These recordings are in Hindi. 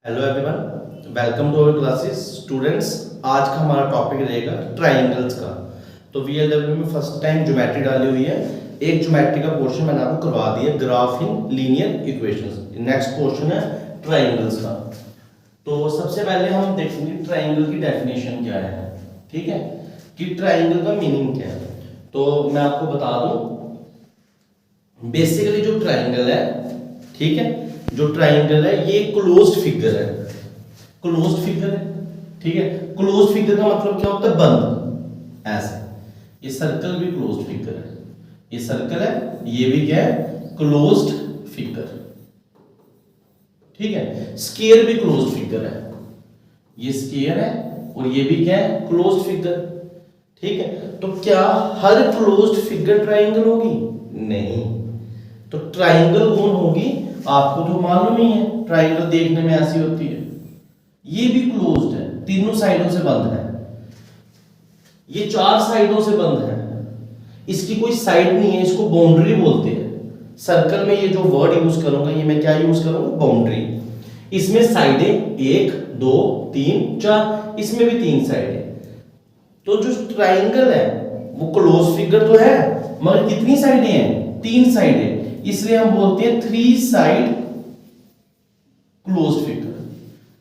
Hello everyone, welcome to our classes students. आज का हमारा टॉपिक रहेगा ट्राइंगल्स का। तो वीएलडब्ल्यू में फर्स्ट टाइम ज्योमेट्री डाली हुई है। एक ज्योमेट्री का पोर्शन मैंने आपको करवा दिया, graph in linear equations. Next portion है ट्राइंगल्स का। तो सबसे पहले हम देखेंगे ट्राइंगल की डेफिनेशन क्या है, ठीक है, कि ट्राइंगल का मीनिंग क्या है। तो मैं आपको बता दूं, बेसिकली जो ट्राइंगल है, ठीक है, जो ट्राइंगल है ये क्लोज्ड फिगर है। क्लोज्ड फिगर है, ठीक है। क्लोज्ड फिगर का मतलब क्या होता है? बंद, ऐसे। ये सर्कल भी क्लोज्ड फिगर है, ये सर्कल है, ये भी क्या है? क्लोज्ड फिगर, ठीक है। स्क्वायर भी क्लोज्ड फिगर है, ये स्क्वायर है और ये भी क्या है? क्लोज्ड फिगर, ठीक है। तो क्या हर क्लोज्ड फिगर ट्राइंगल होगी? नहीं। तो ट्राइंगल कौन होगी? आपको तो मालूम ही है, ट्राइंगल देखने में ऐसी होती है। ये भी क्लोज्ड है, तीनों साइडों से बंद है। ये चार साइडों से बंद है, इसकी कोई साइड नहीं है, इसको बाउंड्री बोलते हैं। सर्कल में ये जो वर्ड यूज करूंगा, ये मैं क्या यूज करूंगा? बाउंड्री। इसमें साइडें 1 2 3 4, इसमें भी 3 साइडें। तो जो ट्राइंगल है वो क्लोज फिगर तो है, मगर कितनी साइडें हैं? 3 साइडें। इसलिए हम बोलते हैं 3 साइड क्लोज्ड फिगर।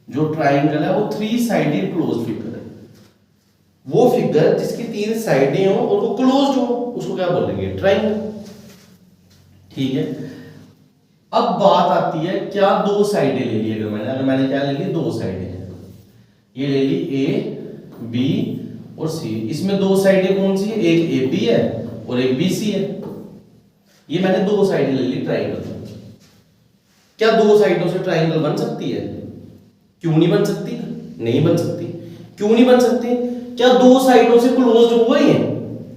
जो ट्राइंगल है वो 3 साइडेड क्लोज्ड फिगर है। वो फिगर जिसकी 3 साइडें हो और वो क्लोज्ड हो, उसको क्या बोलेंगे? ट्राइंगल, ठीक है। अब बात आती है, क्या 2 साइडें ले ली? अगर मैंने क्या ले ली? 2 साइडें, ये ले ली ए बी और सी। इसमें 2 साइडें कौन सी है? एक ए बी है और एक बी सी है। ये मैंने 2 साइडें ले ली ट्राइंगल। क्या 2 साइडों से ट्राइंगल बन सकती है? क्यों नहीं बन सकती? नहीं बन सकती। क्यों नहीं बन सकती? क्या 2 साइडों से क्लोज्ड हो गई है?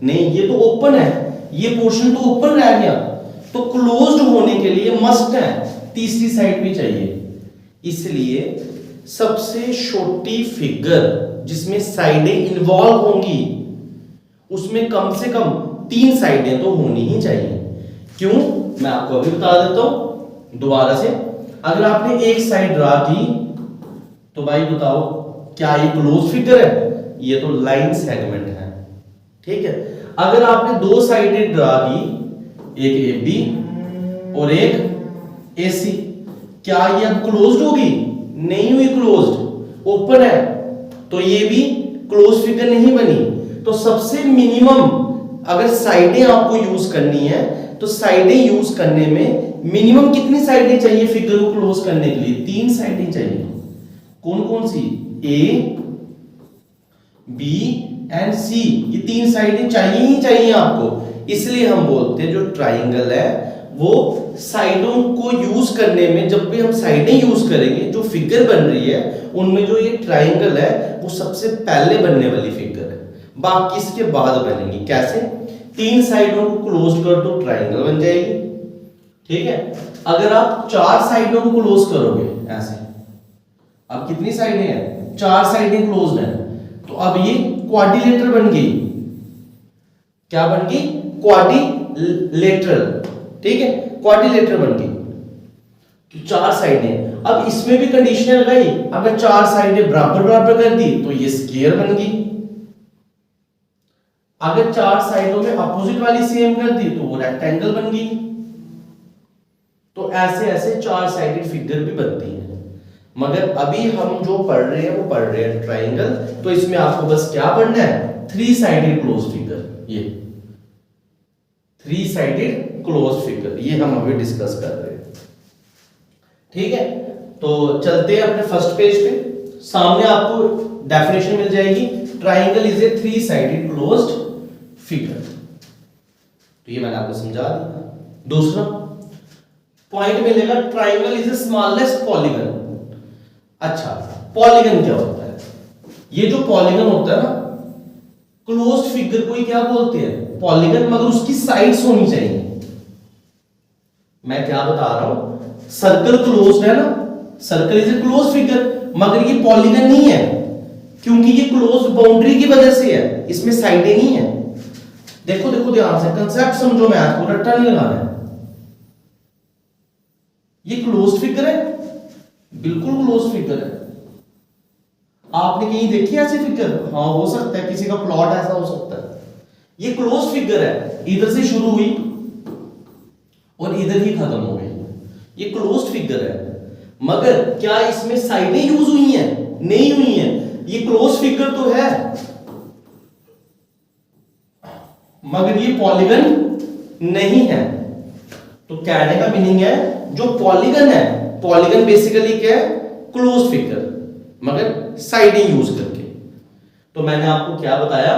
नहीं, ये तो ओपन है, ये पोर्शन तो ओपन रह गया। तो क्लोज्ड होने के लिए मस्ट है तीसरी साइड भी चाहिए। इसलिए सबसे छोटी फिगर जिसमें साइडें इन्वॉल्व होंगी, उसमें कम से कम 3 साइडें तो होनी ही चाहिए। क्यों? मैं आपको अभी बता देता हूं दोबारा से। अगर आपने एक साइड ड्रा की तो भाई बताओ, क्या ये क्लोज फिगर है? ये तो लाइन सेगमेंट है, ठीक है। अगर आपने 2 साइडें ड्रा की, एक ए बी और एक ए सी, क्या ये अब क्लोज्ड होगी? नहीं हुई क्लोज्ड, ओपन है। तो ये भी क्लोज फिगर नहीं बनी। तो सबसे मिनिमम अगर साइडें आपको यूज करनी है, तो साइडें यूज करने में मिनिमम कितनी साइडें चाहिए फिगर को क्लोज करने के लिए? 3 साइडें चाहिए। कौन कौन सी? ए बी एंड सी, ये 3 साइडें चाहिए ही चाहिए आपको। इसलिए हम बोलते हैं जो ट्राइंगल है वो साइडों को यूज करने में, जब भी हम साइडें यूज करेंगे, जो फिगर बन रही है उनमें जो ये ट्राइंगल है वो सबसे पहले बनने वाली फिगर है, बाकी इसके बाद बनेंगी। कैसे? 3 साइडों को क्लोज कर दो, ट्राइंगल बन जाएगी, ठीक है। अगर आप 4 साइडों को क्लोज करोगे ऐसे, अब कितनी साइडें हैं? 4 साइडें क्लोज्ड हैं, तो अब ये क्वाड्रिलेटरल बन गई। क्या बन गई? क्वाड्रिलेटरल, ठीक है, क्वाड्रिलेटरल बन गई। तो 4 साइडें। अब इसमें भी कंडीशन लगाई, अगर 4 साइडें बराबर बराबर कर दी तो ये स्क्वायर बन गई। अगर 4 साइडों में अपोजिट वाली सेम कर दी तो वो रेक्टेंगल बन गई। तो ऐसे ऐसे 4 साइडेड फिगर भी बनती है। मगर अभी हम जो पढ़ रहे हैं वो पढ़ रहे हैं ट्राइंगल। तो इसमें आपको बस क्या पढ़ना है? 3 साइडेड क्लोज फिगर। ये 3 साइडेड क्लोज फिगर, ये हम अभी डिस्कस कर रहे हैं, ठीक है। तो चलते हैं अपने फर्स्ट पेज पे। सामने आपको डेफिनेशन मिल जाएगी, triangle is a 3 sided closed figure. तो ये मैंने आपको समझा दिया। दूसरा पॉइंट मिलेगा, triangle is a smallest polygon. अच्छा, पॉलीगन क्या होता है? ये जो पॉलीगन होता है ना, क्लोज्ड फिगर को ही क्या बोलते हैं? पॉलीगन, मगर उसकी साइड्स होनी चाहिए। मैं क्या बता रहा हूं, सर्कल क्लोज्ड है ना, circle is a closed figure, मगर ये पॉलीगन नहीं है, क्योंकि ये क्लोज्ड बाउंड्री की वजह से है, इसमें साइडें नहीं है। देखो देखो ध्यान से, कंसेप्ट समझो, मैथ को रट्टा नहीं लगाना है। ये क्लोज्ड फिगर है, बिल्कुल क्लोज फिगर है। आपने कहीं देखी ऐसी फिगर? हाँ हो सकता है, किसी का प्लॉट ऐसा हो सकता है। ये क्लोज फिगर है, इधर से शुरू हुई और इधर ही खत्म हो गई, ये क्लोज फिगर है। मगर क्या इसमें साइडें यूज हुई हैं? नहीं हुई हैं। ये क्लोज फिगर तो है मगर ये पॉलीगन नहीं है। तो कहने का मीनिंग है जो पॉलीगन है, पॉलीगन बेसिकली क्या है? क्लोज फिगर, मगर साइडें यूज करके। तो मैंने आपको क्या बताया?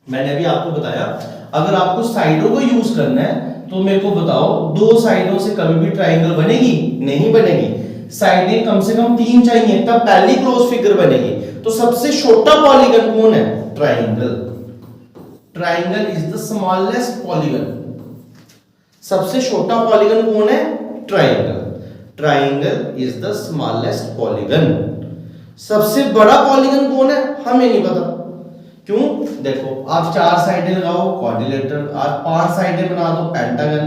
मैंने अभी आपको बताया अगर आपको साइडों को यूज करना है तो मेरे को बताओ, दो साइडों से कभी भी ट्राइंगल बनेगी? नहीं बनेगी। साइडें कम से कम 3 चाहिए तब पहली क्लोज फिगर बनेगी। तो सबसे छोटा पॉलीगन कौन है? Triangle. Triangle is the smallest polygon. सबसे छोटा पॉलीगन कौन है? Triangle. Triangle is the smallest polygon. सबसे बड़ा पॉलीगन कौन है? हमें नहीं पता। क्यों? देखो, आप 4 साइडें लगाओ क्वाड्रिलेटरल, आप 5 साइडें बना दो पेंटागन,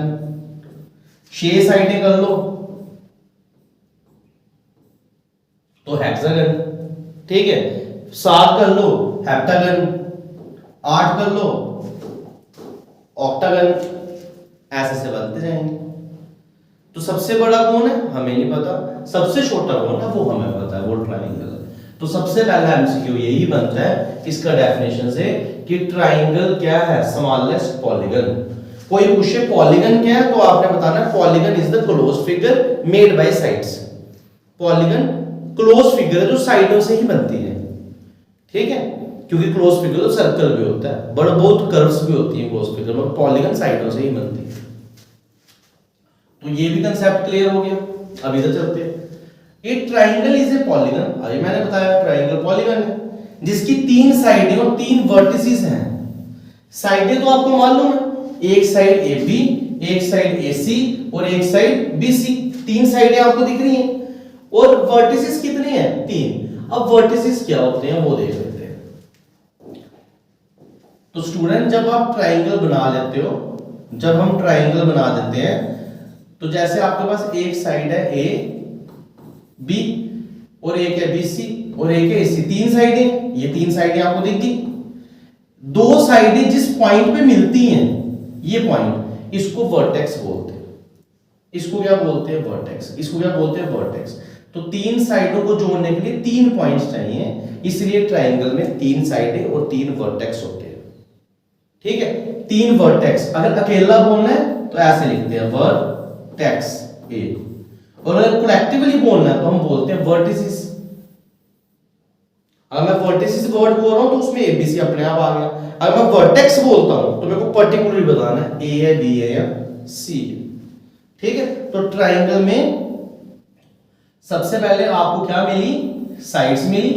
6 साइडें कर लो तो हेक्सागन, ठीक है, 7 कर लो हेप्टागन, 8 कर लो ऑक्टागन, ऐसे से बनते जाएंगे। तो सबसे बड़ा कौन है? हमें नहीं पता। सबसे छोटा कौन है? वो हमें पता है, वो ट्राइंगल है। तो सबसे पहला एमसीक्यू यही बनता है इसका डेफिनेशन से कि ट्राइंगल क्या है? Smallest polygon. कोई पूछे पॉलीगन क्या है तो आपने बताना है polygon is the close figure made by sides. Polygon close figure है जो साइडों से ही बनती है, ठीक है, क्योंकि क्लोज फिगर तो सर्कल भी होता है, बड़ा बहुत कर्व्स भी होती है क्लोज फिगर में, पॉलीगन साइडों से ही बनती है। तो ये भी कंसेप्ट क्लियर हो गया। अब इधर चलते हैं। ये ट्राइंगल इज ए पॉलीगन, अभी मैंने बताया ट्राइंगल पॉलीगन है जिसकी 3 साइडें और 3 वर्टिसेस हैं। साइडें तो आपको मालूम है, एक साइड AB, एक साइड AC और एक साइड BC। 3 साइडें आपको दिख रही हैं। और वर्टिसेस कितने हैं? 3। अब वर्टिसेस क्या होते हैं वो देख लेते हैं। तो स्टूडेंट, जब आप ट्राइंगल बना लेते हो, जब हम ट्राइंगल बना देते हैं तो जैसे आपके पास एक साइड है A B और एक है BC और एक है AC, 3 साइडें, ये 3 साइडें आपको दिख गई। 2 साइडें जिस पॉइंट पे मिलती हैं, ये पॉइंट, इसको वर्टेक्स बोलते हैं। इसको क्या बोलते हैं? वर्टेक्स। इसको क्या बोलते हैं? वर्टेक्स। तो 3 साइडों को जोड़ने के लिए 3 पॉइंट्स चाहिए, इसलिए ट्राइंगल में 3 साइडें और 3 वर्टेक्स होते हैं, ठीक है। 3 वर्टेक्स। अगर अकेला बोलना है तो ऐसे लिखते हैं वर्टेक्स A, और अगर कलेक्टिवली बोलना है तो हम बोलते हैं वर्टिसेस। अगर मैं वर्टिसेस वर्ड बोल रहा हूं तो उसमें ABC अपने आप आ गया। अगर मैं वर्टेक्स बोलता हूं तो मेरे को पर्टिकुलरली बताना है A है, B है या C है, ठीक है। तो ट्राइंगल में सबसे पहले आपको क्या मिली? साइड्स मिली।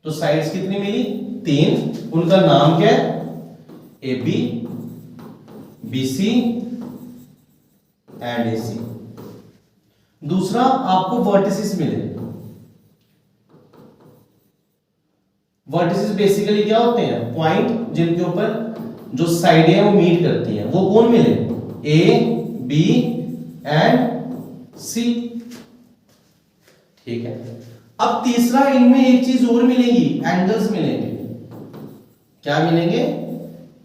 तो साइड्स कितनी मिली? 3। उनका नाम क्या है? AB, BC and AC। दूसरा, आपको वर्टिसेस मिले। वर्टिसेस बेसिकली क्या होते हैं? पॉइंट जिनके ऊपर जो साइडें हैं वो मीट करती हैं, वो कौन मिले? A, B एंड C, ठीक है। अब तीसरा, इनमें एक चीज और मिलेगी, एंगल्स मिलेंगे। क्या मिलेंगे?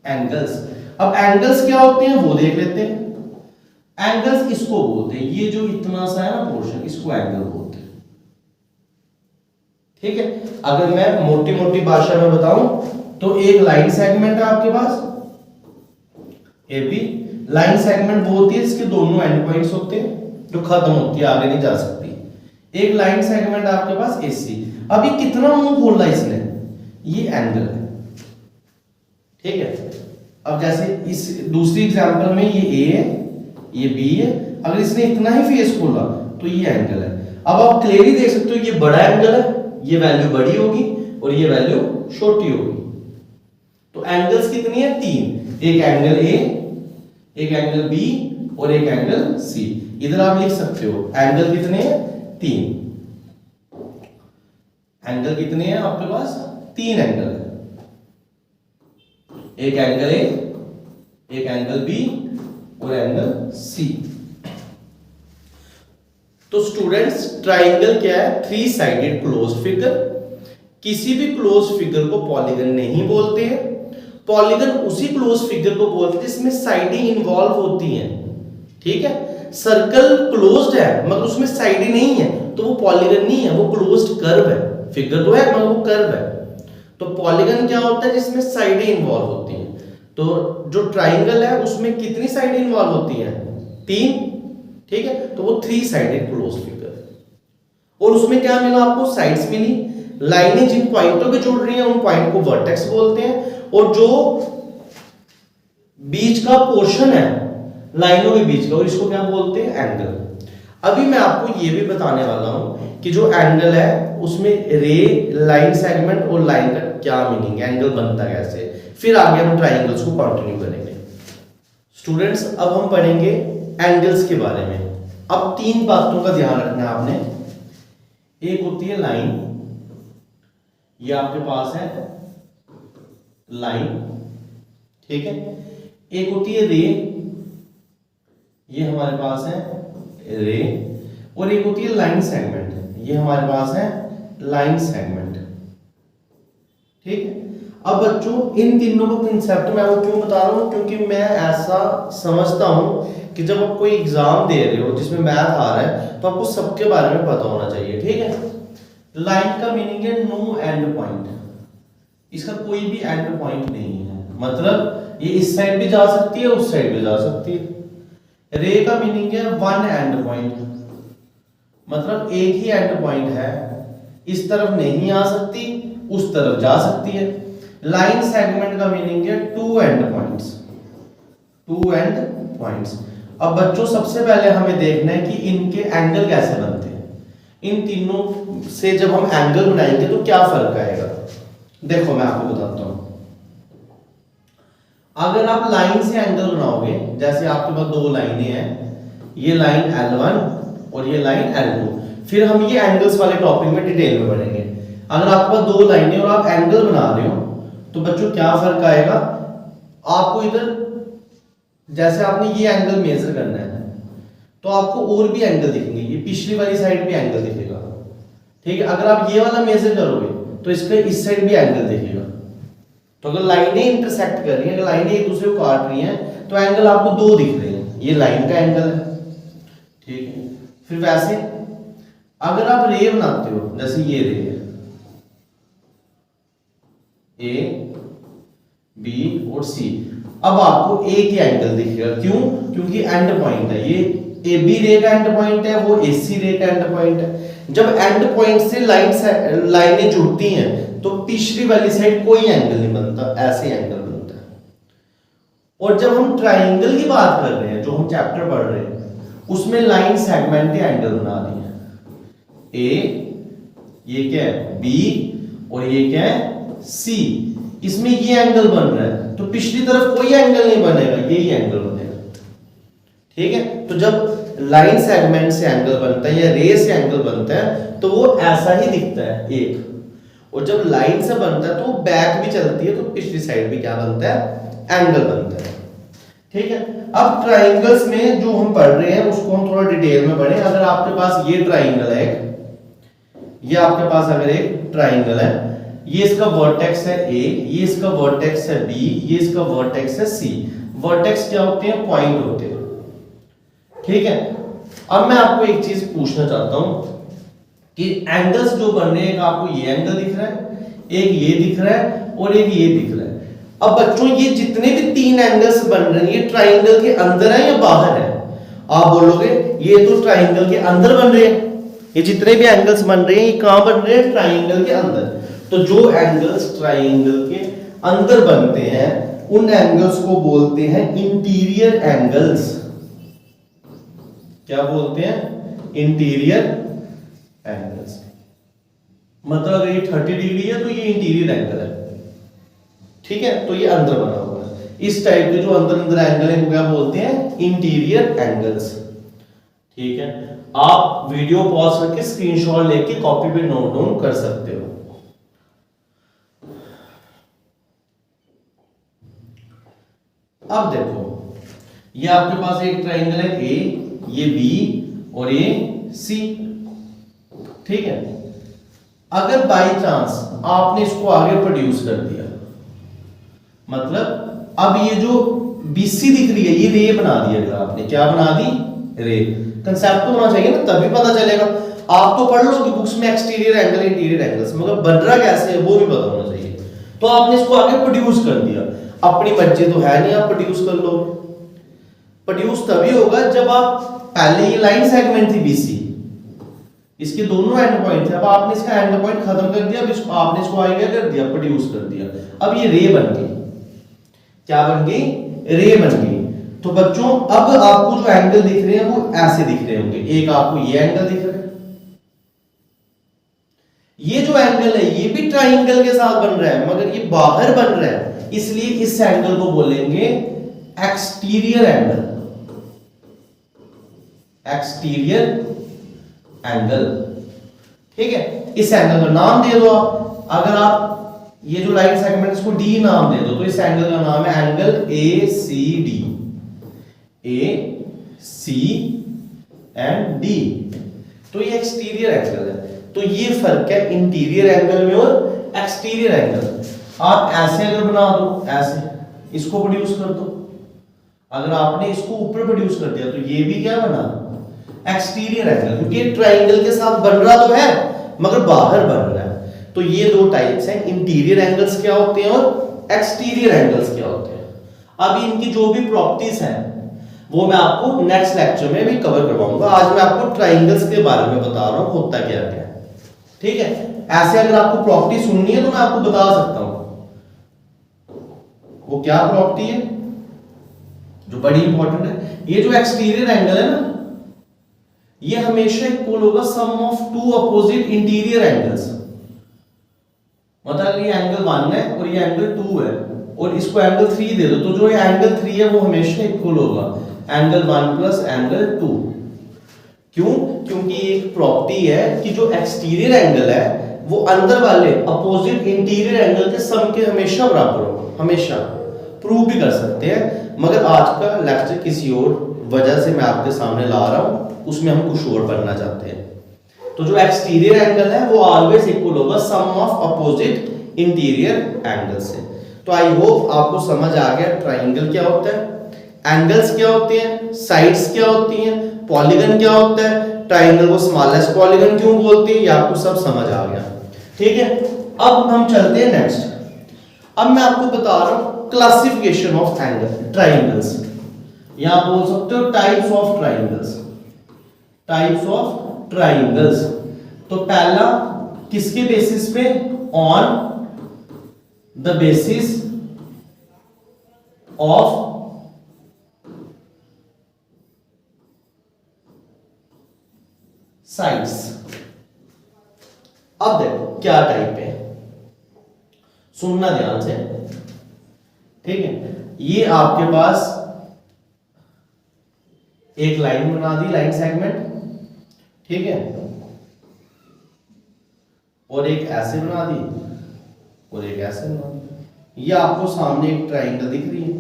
एंगल्स। अब एंगल्स क्या होते हैं वो देख लेते हैं। एंगल्स इसको बोलते हैं, ये जो इतना सा है ना पोर्शन, इसको एंगल बोलते हैं, ठीक है। अगर मैं मोटी मोटी भाषा में बताऊं तो एक लाइन सेगमेंट है आपके पास AB। लाइन सेगमेंट वो होती है इसके दोनों एंड पॉइंट्स होते हैं जो खत्म होती है, आगे नहीं जा सकती। एक लाइन सेगमेंट आपके पास AC। अब ये कितना मुंह खोला इसने? ये एंगल है, ठीक है। अब जैसे इस दूसरी एग्जांपल में ये A है, ये B है, अगर इसने इतना ही फेस खोला तो ये एंगल है। अब आप क्लियरली देख सकते हो ये बड़ा एंगल है, ये वैल्यू बड़ी होगी और ये वैल्यू छोटी होगी। तो एंगल्स कितनी है? 3। एक एंगल A, एक एंगल B और एक एंगल C। इधर आप लिख सकते हो एंगल कितने हैं? 3। एंगल कितने हैं आपके पास? 3 एंगल है। एक एंगल A, एक एंगल B और एंगल C। तो स्टूडेंट्स ट्राइंगल क्या है? Three sided closed figure. किसी भी क्लोज्ड फिगर को पॉलीगन नहीं बोलते हैं। पॉलीगन उसी क्लोज्ड फिगर को बोलते हैं जिसमें साइडें इन्वॉल्व होती हैं। ठीक है, सर्कल क्लोज्ड है मगर उसमें साइडें नहीं है तो वो पॉलीगन नहीं है, वो क्लोज्ड कर्व है। फिगर तो है मगर वो कर्व है। तो पॉलीगन क्या होता है? जिसमें साइडें इन्वॉल्व होती हैं। तो जो ट्राइंगल है उसमें कितनी साइडें इन्वॉल्व होती हैं? 3। ठीक है, तो वो थ्री साइडेड क्लोज्ड फिगर। और उसमें क्या मिला आपको? साइड्स मिली। लाइनें जिन पॉइंटों पे जुड़ रही हैं उन पॉइंट को वर्टेक्स बोलते हैं। और जो बीच का पोर्शन है लाइनों के बीच का, और इसको क्या बोलते हैं? एंगल। अभी मैं आपको ये भी बताने वाला हूं कि जो एंगल है उसमें रे, लाइन सेगमेंट और लाइन का क्या मीनिंग है, एंगल बनता कैसे। फिर आगे हम ट्राइंगल्स को कंटिन्यू करेंगे। स्टूडेंट्स अब हम पढ़ेंगे एंगल्स के बारे में। अब 3 बातों का ध्यान रखना है आपने। एक होती है लाइन, ये आपके पास है लाइन। ठीक है, एक होती है रे, ये हमारे पास है रे। और एक होती है लाइन सेगमेंट, ये हमारे पास है लाइन सेगमेंट। ठीक है, अब बच्चों इन तीनों का कंसेप्ट मैं आपको क्यों बता रहा हूं? क्योंकि मैं ऐसा समझता हूं कि जब आप कोई एग्जाम दे रहे हो जिसमें मैथ आ रहा है तो आपको सबके बारे में पता होना चाहिए। ठीक है, लाइन का मीनिंग है नो एंड पॉइंट। इसका कोई भी एंड पॉइंट नहीं है, मतलब ये इस साइड भी जा सकती है उस साइड भी जा सकती है। रे का मीनिंग है वन एंड पॉइंट, मतलब एक ही एंड पॉइंट है, इस तरफ नहीं आ सकती उस तरफ जा सकती है। लाइन सेगमेंट का मीनिंग है two end points, two end points. अब बच्चों सबसे पहले हमें देखना है कि इनके एंगल कैसे बनते हैं। इन तीनों से जब हम एंगल बनाएंगे तो क्या फर्क आएगा, देखो मैं आपको बताता हूं। अगर आप लाइन से एंगल बनाओगे, जैसे आपके पास दो लाइनें हैं, ये लाइन L1 और ये लाइन L2, फिर हम ये एंगल्स वाले टॉपिक में डिटेल में पढ़ेंगे। अगर आपके पास दो लाइनें और आप एंगल बना रहे हो तो बच्चों क्या फर्क आएगा आपको। इधर जैसे आपने ये एंगल मेजर करना है तो आपको और भी एंगल दिखेंगे, ये पिछली वाली साइड भी एंगल दिखेगा। ठीक है, अगर आप ये वाला मेजर करोगे तो इसके इस साइड भी एंगल दिखेगा। तो अगर लाइनें इंटरसेक्ट कर रही हैं, अगर लाइनें एक दूसरे को काट रही हैं तो एंगल आपको दो दिख रहे हैं, ये लाइन का एंगल है। ठीक है, फिर वैसे अगर आप रे बनाते हो, जैसे ये रे है ए बी और सी, अब आपको एक ही एंगल दिखेगा। क्यों? क्योंकि एंड पॉइंट है, ये ए बी रे का एंड पॉइंट है, वो ए सी रे का एंड पॉइंट है। जब एंड पॉइंट से लाइनें जुड़ती हैं तो पिछली वाली साइड कोई एंगल नहीं बनता, ऐसे एंगल बनता है। और जब हम ट्राइंगल की बात कर रहे हैं, जो हम चैप्टर पढ़ रहे हैं, उसमें लाइन सेगमेंट के एंगल बना रही है। ए, ये क्या है बी, और ये क्या है सी। इसमें ये एंगल बन रहा है तो पिछली तरफ कोई एंगल नहीं बनेगा, यही एंगल बनेगा। ठीक है, तो जब लाइन सेगमेंट से एंगल बनता है या रे से एंगल बनता है तो वो ऐसा ही दिखता है एक, और जब लाइन से बनता है तो बैक भी चलती है तो पिछली साइड भी क्या बनता है, एंगल बनता है। ठीक है, अब ट्राइंगल्स में जो हम पढ़ रहे हैं उसको हम थोड़ा डिटेल में पढ़ें। अगर आपके पास ये ट्राइंगल है, ये आपके पास अगर एक ट्राइंगल है, ये इसका वर्टेक्स है ए, ये इसका वर्टेक्स है बी, ये इसका वर्टेक्स है सी। वर्टेक्स क्या होते हैं? पॉइंट होते हैं। ठीक है, अब मैं आपको एक चीज पूछना चाहता हूं कि एंगल्स जो बन रहे हैं, आपको ये एंगल दिख रहा है, एक ये दिख रहा है और एक ये दिख रहा है। अब बच्चों ये जितने भी तीन एंगल्स बन रहे हैं ये ट्राइंगल के अंदर है या बाहर है? आप बोलोगे ये तो ट्राइंगल के अंदर बन रहे हैं, ये जितने भी एंगल्स बन रहे हैं ये कहां बन रहे हैं? ट्राइंगल के अंदर। तो जो एंगल्स ट्राइंगल के अंदर बनते हैं उन एंगल्स को बोलते हैं इंटीरियर एंगल्स। क्या बोलते हैं? Interior angles. मतलब अगर ये 30 डिग्री है तो ये इंटीरियर एंगल है। ठीक है, तो ये अंदर बना हुआ है। इस टाइप के जो अंदर अंदर एंगल है क्या बोलते हैं? Interior angles. ठीक है, आप वीडियो पॉज करके स्क्रीनशॉट लेके कॉपी पे नोट डाउन कर सकते हो। अब देखो ये आपके पास एक ट्राइंगल है ए, ये बी और ये सी। ठीक है, अगर बाय चांस आपने इसको आगे प्रोड्यूस कर दिया, मतलब अब ये जो BC दिख रही है ये रे बना दी, अगर आपने क्या बना दी, रे। कंसेप्ट तो होना चाहिए ना, तभी पता चलेगा। आप तो पढ़ लोगे बुक्स में एक्सटीरियर एंगल इंटीरियर एंगल्स, मगर बन रहा कैसे है वो भी पता होना चाहिए। तो आपने इसको आगे प्रोड्यूस कर दिया, अपनी मर्जी तो है नहीं, आप प्रोड्यूस कर लो। प्रोड्यूस तभी होगा जब आप, पहले ये लाइन सेगमेंट थी BC, इसके दोनों एंड पॉइंट थे, अब आपने इसका एंड पॉइंट खत्म कर दिया, अब इसको आपने इसको आगे कर दिया, प्रोड्यूस कर दिया, अब ये रे बन गई। क्या बन गई, रे बन गई। तो बच्चों अब आपको जो एंगल दिख रहे हैं वो ऐसे दिख रहे होंगे, एक आपको ये एंगल दिख रहा है, ये जो एंगल है ये भी ट्राइंगल के साथ बन रहा है, मगर ये बाहर बन रहा है, इसलिए इस एंगल को बोलेंगे एक्सटीरियर एंगल, एक्सटीरियर एंगल। ठीक है, इस एंगल का नाम दे दो आप। अगर आप ये जो लाइन सेगमेंट इसको D नाम दे दो, तो इस एंगल का नाम है angle ACD, AC and D। तो ये एक्सटीरियर एंगल है। तो ये फर्क है इंटीरियर एंगल में और एक्सटीरियर एंगल। आप ऐसे अगर बना दो, ऐसे इसको प्रोड्यूस कर दो, अगर आपने इसको ऊपर प्रोड्यूस कर दिया तो ये भी क्या बना, एक्सटीरियर एंगल, क्योंकि ट्राइंगल के साथ बन रहा तो है मगर बाहर बन रहा है। तो ये दो टाइप्स हैं, इंटीरियर एंगल्स क्या होते हैं और एक्सटीरियर एंगल्स क्या होते हैं। अब इनकी जो भी प्रॉपर्टीज हैं वो मैं आपको नेक्स्ट लेक्चर में भी कवर करवाऊंगा। आज मैं आपको ट्राइंगल्स के बारे में बता रहा हूं होता क्या क्या है। ठीक है, ऐसे अगर आपको प्रॉपर्टी सुननी है तो मैं आपको बता सकता हूं वो क्या प्रॉपर्टी है जो बड़ी इंपॉर्टेंट है। ये जो एक्सटीरियर एंगल है ना, ये हमेशा इक्वल होगा sum of two opposite interior angles. मतलब ये एंगल 1 है और ये एंगल 2 है और इसको एंगल 3 दे दो, तो जो ये एंगल 3 है वो हमेशा इक्वल होगा एंगल 1 प्लस एंगल 2। क्यों? क्योंकि एक प्रॉपर्टी है कि जो एक्सटीरियर एंगल है वो अंदर वाले अपोजिट इंटीरियर एंगल के सम के हमेशा बराबर होगा, हमेशा। प्रूव भी कर सकते हैं, मगर आज का लेक्चर किसी और वजह से मैं आपके सामने ला रहा हूं, उसमें हम कुछ और बनना चाहते हैं। तो जो एक्सटीरियर एंगल है वो ऑलवेज इक्वल होगा sum of opposite interior angle से। तो आई होप आपको समझ आ गया ट्राइंगल क्या होता है, एंगल्स क्या होते हैं, साइड्स क्या होती हैं, पॉलीगन क्या होता है, ट्राइंगल को स्मॉलेस्ट पॉलीगन क्यों बोलते हैं, ये आपको सब समझ आ गया। ठीक है, अब हम चलते हैं नेक्स्ट। अब मैं आपको बता रहा हूं क्लासिफिकेशन ऑफ एंगल ट्राइंगल्स, या आप बोल सकते हो types of triangles, types of triangles. तो पहला किसके बेसिस पे, on the basis of sides. अब देखो क्या टाइप है, सुनना ध्यान से। ठीक है, ये आपके पास एक लाइन बना दी, लाइन सेगमेंट, ठीक है, और एक ऐसे बना दी और एक ऐसे बना दी। ये आपको सामने एक ट्राइंगल दिख रही है।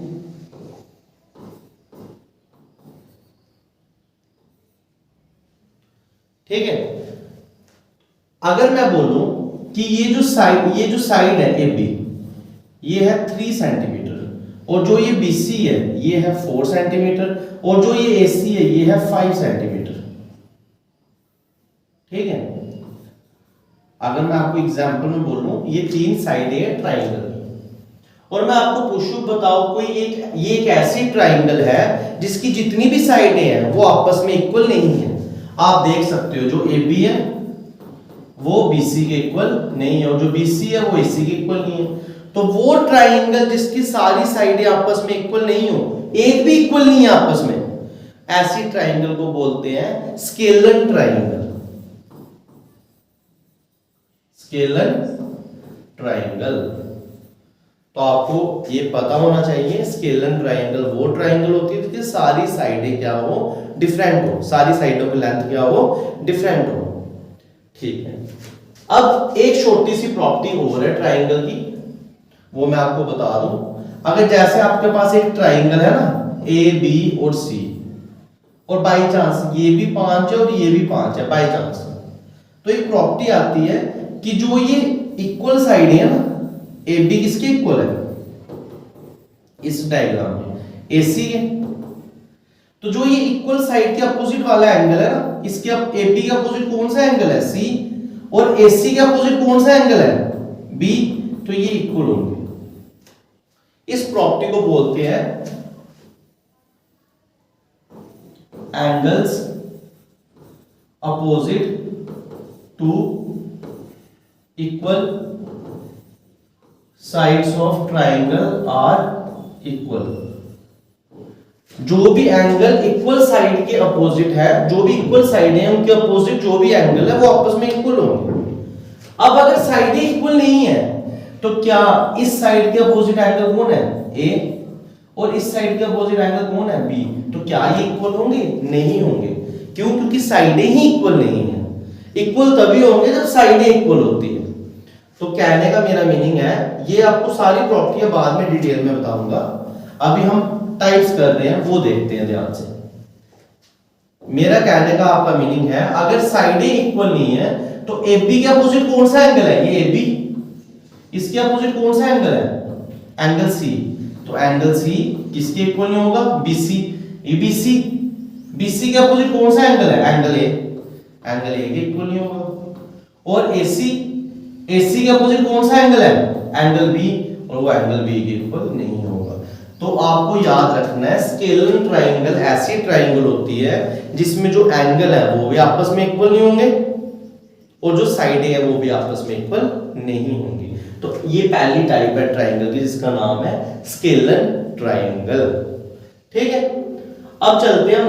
ठीक है, अगर मैं बोलूं कि ये जो साइड है AB, ये है 3 सेंटीमीटर, और जो ये BC है ये है 4 सेंटीमीटर, और जो ये AC है ये है 5 सेंटीमीटर। ठीक है, अगर मैं आपको एग्जांपल में बोलूं ये 3 साइडें है ट्राइंगल, और मैं आपको पूछूं बताओ कोई ये एक ऐसी ट्राइंगल है जिसकी जितनी भी साइडें हैं वो आपस में इक्वल नहीं है। आप देख सकते हो जो AB है वो BC के इक्वल नहीं है, और जो BC है वो AC के इक्वल नहीं है। तो वो ट्राइंगल जिसकी सारी साइडें आपस में इक्वल नहीं हो, एक भी इक्वल नहीं है आपस में, ऐसी ट्राइंगल को बोलते हैं स्केलर ट्राइंगल, स्केलर ट्राइंगल। तो आपको ये पता होना चाहिए स्केलर ट्राइंगल वो ट्राइंगल होती है कि सारी साइडें क्या हो, डिफरेंट हो, सारी साइडों की लेंथ क्या हो, डिफरेंट हो। ठीक है, अब एक छोटी सी प्रॉपर्टी और है ट्राइंगल की, वो मैं आपको बता दूं। अगर जैसे आपके पास एक ट्राइंगल है ना A B और C, और बाई चांस ये भी 5 है और ये भी 5 है बाई चांस, तो एक प्रॉपर्टी आती है कि जो ये इक्वल साइड है ना, ए बी किसके इक्वल है, इस डायग्राम में AC है, तो जो ये इक्वल साइड के अपोजिट वाला एंगल है ना, इसके AB के अपोजिट कौन सा एंगल है C, और AC के अपोजिट कौन सा एंगल है B, तो ये इक्वल होंगे। इस प्रॉपर्टी को बोलते हैं angles opposite to equal sides of triangle are equal. जो भी एंगल इक्वल साइड के अपोजिट है, जो भी इक्वल साइड है उनके अपोजिट जो भी एंगल है वो आपस में इक्वल होंगे। अब अगर साइडें इक्वल नहीं है तो क्या इस साइड के अपोजिट एंगल कौन है A और इस साइड के अपोजिट एंगल कौन है B, तो क्या ये इक्वल होंगे, नहीं होंगे। क्यों, क्योंकि साइडें ही इक्वल नहीं है। इक्वल तभी होंगे जब साइडें इक्वल होती है। तो कहने का मेरा मीनिंग है, ये आपको सारी प्रॉपर्टियां बाद में डिटेल में बताऊंगा, अभी हम टाइप्स कर रहे हैं वो देखते हैं ध्यान से। मेरा कहने का आपका मीनिंग है, अगर साइडें इक्वल नहीं है तो AB के अपोजिट कौन सा एंगल है, ये AB, इसके अपोजिट कौन सा एंगल है, एंगल C, तो एंगल C किसके इक्वल नहीं होगा, BC, ये BC के अपोजिट कौन सा एंगल है, एंगल A के इक्वल नहीं होगा। और AC के अपोजिट कौन सा एंगल है, एंगल B, और वो एंगल B के इक्वल नहीं होगा। तो आपको याद रखना है, स्केलर ट्राइंगल ऐसी ट्राइंगल होती है जिसमें जो एंगल है वो भी आपस में इक्वल नहीं होंगे और जो साइडें हैं वो भी आपस में इक्वल नहीं होंगी। तो ये पहली टाइप है ट्राइंगल की जिसका नाम है स्केलर ट्राइंगल। ठीक है, अब चलते हैं हम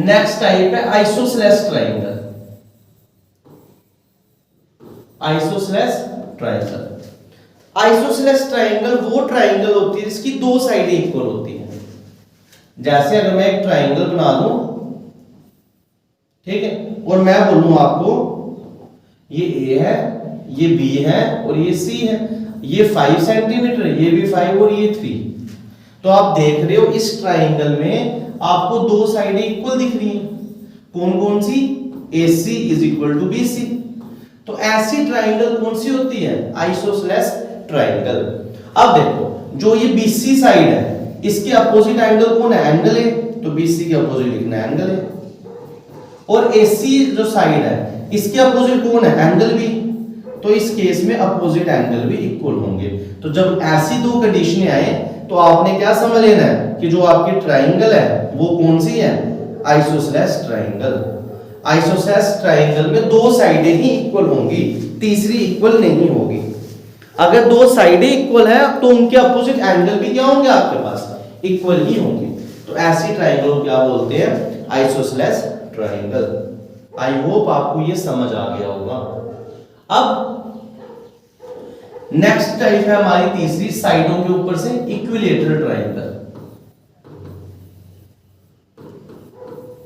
नेक्स्ट टाइप है आइसोसेलेस ट्राइंगल। आइसोसेलेस ट्राइंगल वो ट्राइंगल होती है जिसकी दो साइडें इक्वल होती हैं। जैसे अगर मैं एक ट्राइंगल बना दूं, ठीक है, और मैं बोलूं आपको ये A है, ये B है और ये C है, ये 5 सेंटीमीटर, ये भी 5 और ये 3, तो आप देख रहे हो इस ट्राइंगल में आपको दो साइडें इक्वल दिख रही हैं। कौन कौन सी, AC is equal to BC। तो ऐसी ट्राइंगल कौन सी होती है, आइसोसेलेस ट्राइंगल। अब देखो, जो ये BC साइड है इसके अपोजिट एंगल कौन है, एंगल A, तो BC के अपोजिट लिखना है एंगल A। और AC जो साइड है इसके अपोजिट कौन है, एंगल B, तो इस केस में अपोजिट एंगल भी इक्वल होंगे। तो जब ऐसी दो कंडीशनें आए तो आपने क्या समझ लेना है कि जो आपकी ट्राइंगल है वो कौन सी है, आइसोसेलेस ट्राइंगल। आइसोसेलेस ट्राइंगल में दो साइडें ही इक्वल होंगी, तीसरी इक्वल नहीं होगी। अगर दो साइडें इक्वल है तो उनके अपोजिट एंगल भी क्या होंगे, आपके पास इक्वल ही होंगे। तो ऐसी ट्राइंगल को क्या बोलते हैं, आइसोसेलेस ट्राइंगल। आई होप आपको ये समझ आ गया होगा। अब नेक्स्ट टाइप है हमारी तीसरी, साइडों के ऊपर से इक्विलेटरल ट्राइंगल।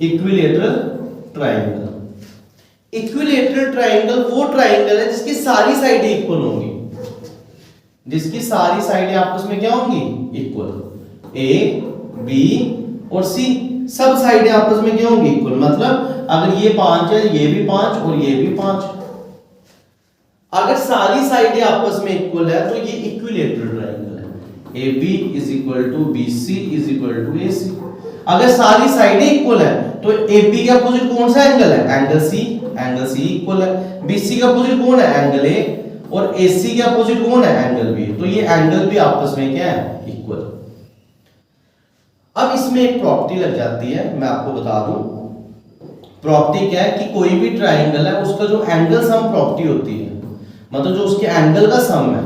इक्विलेटरल ट्राइंगल वो ट्राइंगल है जिसकी सारी साइडें इक्वल होंगी, जिसकी सारी साइडें आपस में क्या होंगी, इक्वल। A, B और C सब साइडें आपस में क्या होंगी, इक्वल। मतलब अगर ये 5 है, ये भी 5 और ये भी 5, अगर सारी साइडें आपस में इक्वल है तो ये इक्विलेटरल ट्राइंगल है। AB is equal to BC is equal to AC। अगर सारी साइडें इक्वल है तो AB के अपोजिट कौन सा एंगल है, एंगल C इक्वल है। BC का अपोजिट कौन है, एंगल A, और AC के अपोजिट कौन है, एंगल B, तो ये एंगल भी आपस में क्या है, इक्वल। अब इसमें एक प्रॉपर्टी लग जाती है, मैं आपको बता दूं। प्रॉपर्टी क्या है कि कोई भी ट्राइंगल है उसका जो एंगल सम प्रॉपर्टी होती है, मतलब जो उसके एंगल का सम है,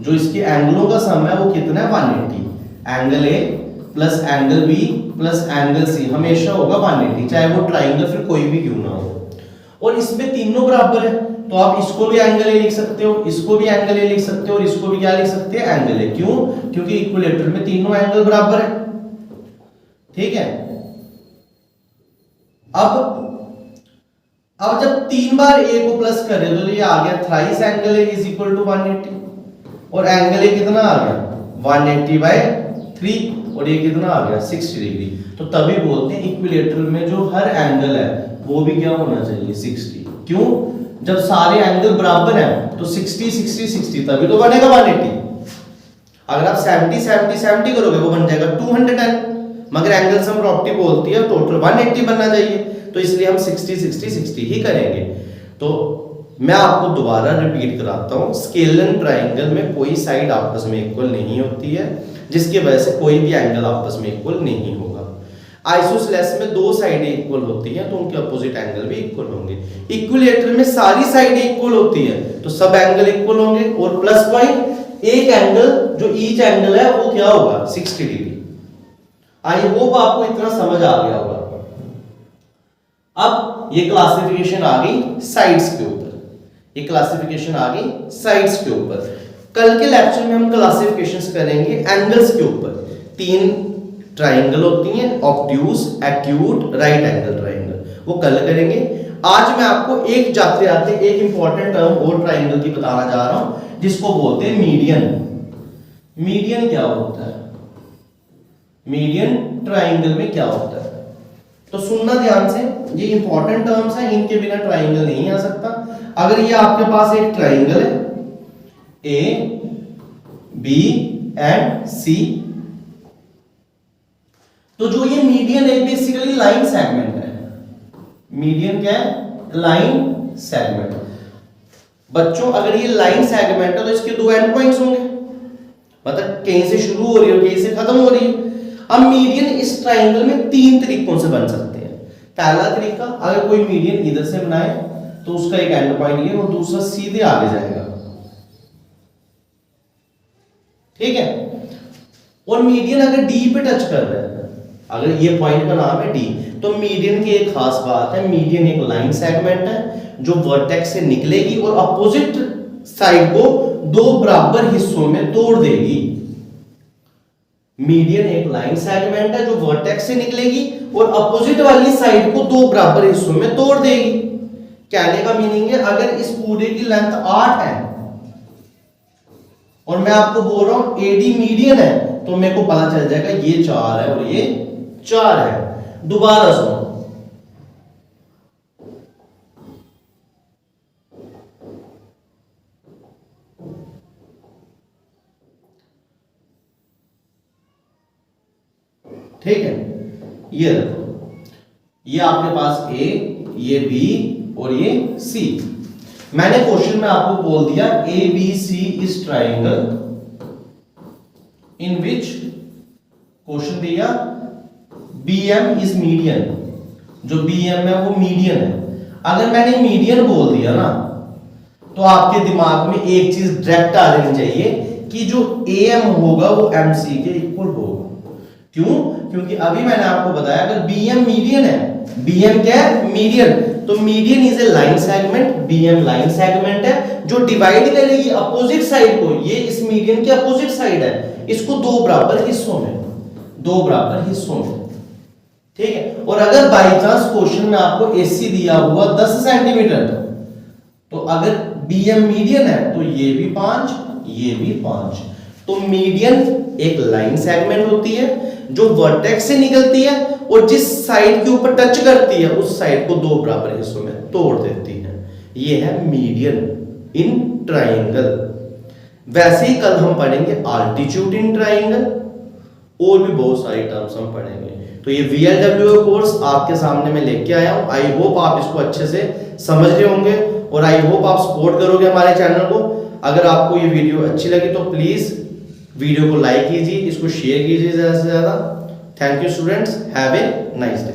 जो इसके एंगलों का सम है वो कितना है, 180। Angle A plus angle B plus angle C हमेशा होगा 180, चाहे वो ट्राइंगल फिर कोई भी क्यों ना हो। और इसमें तीनों बराबर है तो आप इसको भी एंगल A लिख सकते हो, इसको भी एंगल A लिख सकते हो और इसको भी क्या लिख सकते हैं, एंगल A। क्यों, क्योंकि इक्विलेटरल में तीनों एंगल बराबर है। ठीक है, अब जब 3 बार A को प्लस कर रहे हो तो ये आ गया thrice angle A is equal to 180, और एंगल A कितना आ गया, 180/3, और ये कितना आ गया 60 डिग्री। तो तभी बोलते हैं इक्विलेटरल में जो हर एंगल है वो भी क्या होना चाहिए 60। क्यों? जब सारे एंगल बराबर हैं तो 60 60 60 तभी तो बनेगा 180। अगर आप 70 70 70 करोगे वो बन जाएगा 210, मगर एंगल सम प्रॉपर्टी बोलती है टोटल 180 बनना चाहिए, तो इसलिए हम 60 60 60 ही करेंगे। तो मैं आपको दोबारा रिपीट कराता हूं, स्केलर ट्राइंगल में कोई साइड आपस में इक्वल नहीं होती है, जिसकी वजह से कोई भी एंगल आपस में इक्वल नहीं होगा। आइसोसेलेस में दो साइडें इक्वल होती हैं तो उनके अपोजिट एंगल भी इक्वल होंगे। इक्विलेटरल में सारी साइडें इक्वल होती है तो सब एंगल इक्वल होंगे, और प्लस पॉइंट एक एंगल जो ईच एंगल है वो क्या होगा 60 डिग्री। आई होप आपको इतना समझ आ गया होगा। अब ये क्लासिफिकेशन आ गई साइड्स के ऊपर, ये क्लासिफिकेशन आ गई साइड्स के ऊपर। कल के लेक्चर में हम क्लासिफिकेशंस करेंगे एंगल्स के ऊपर। 3 ट्राइंगल होती हैं, obtuse, acute, right angle triangle, वो कल करेंगे। आज मैं आपको एक जाते आते एक इंपॉर्टेंट टर्म और ट्राइंगल की बताना जा रहा हूं, जिसको बोलते हैं मीडियन। मीडियन क्या होता है? मीडियन ट्राइंगल में क्या होता है? तो सुनना ध्यान से, ये इंपॉर्टेंट टर्म्स हैं, इनके बिना ट्राइंगल नहीं आ सकता। अगर ये आपके पास एक ट्राइंगल है ए बी एंड सी, तो जो ये मीडियन है बेसिकली लाइन सेगमेंट है। मीडियन क्या है? Line segment. बच्चों अगर ये लाइन सेगमेंट है तो इसके दो एंड पॉइंट्स होंगे, मतलब कहीं से शुरू हो रही है और कहीं से खत्म हो रही है। अब मीडियन इस ट्राइंगल में 3 तरीकों से बन सकते हैं। पहला तरीका, अगर कोई मीडियन इधर से बनाए तो उसका एक एंड पॉइंट ये और दूसरा सीधे आगे जाएगा, ठीक है। और मीडियन अगर डी पे टच कर रहा है, अगर ये पॉइंट का नाम है डी, तो मीडियन की एक खास बात है, मीडियन एक लाइन सेगमेंट है जो वर्टेक्स से निकलेगी और अपोजिट साइड को 2 बराबर हिस्सों में तोड़ देगी। मीडियन एक लाइन सेगमेंट है जो वर्टेक्स से निकलेगी और अपोजिट वाली साइड को 2 बराबर हिस्सों में तोड़ देगी। कहने का मीनिंग है, अगर इस पूरे की लेंथ 8 है और मैं आपको बोल रहा हूं एडी मीडियन है, तो मेरे को पता चल जाएगा ये 4 है और ये 4 है। दोबारा सुनो, ठीक है। ये देखो, ये आपके पास ए, ये बी और ये सी। मैंने क्वेश्चन में आपको बोल दिया A B C is triangle in which, question दिया बी एम इज मीडियन, जो बी एम है वो मीडियन है। अगर मैंने मीडियन बोल दिया ना, तो आपके दिमाग में एक चीज डायरेक्ट आ जानी चाहिए कि जो ए एम होगा वो एम सी के इक्वल होगा। क्यों? क्योंकि अभी मैंने आपको बताया अगर बी एम मीडियन है, बी एम क्या है? मीडियन, तो median is a line segment, B M line segment है जो डिवाइड करेगी अपोजिट साइड को। ये इस मीडियन के अपोजिट साइड है, इसको 2 बराबर हिस्सों में, 2 बराबर हिस्सों में, ठीक है। और अगर बाई चांस क्वेश्चन में आपको एसी दिया हुआ 10 सेंटीमीटर, तो अगर बी एम मीडियन है तो ये भी 5, ये भी 5। तो मीडियन एक लाइन सेगमेंट होती है जो वर्टेक्स से निकलती है और जिस साइड के ऊपर टच करती है उस साइड को 2 बराबर हिस्सों में तोड़ देती है। ये है मीडियन इन ट्राइंगल। वैसे ही कल हम पढ़ेंगे आल्टीट्यूड इन ट्राइंगल, और भी बहुत सारी टर्म्स हम पढ़ेंगे। तो ये VLWO कोर्स आपके सामने मैं लेके आया हूं। आई होप आप इसको अच्छे से समझ रहे होंगे और आई होप आप सपोर्ट करोगे हमारे चैनल को। अगर आपको ये वीडियो अच्छी लगी तो प्लीज वीडियो को लाइक कीजिए, इसको शेयर कीजिए ज़्यादा से ज़्यादा। Thank you students, have a nice day.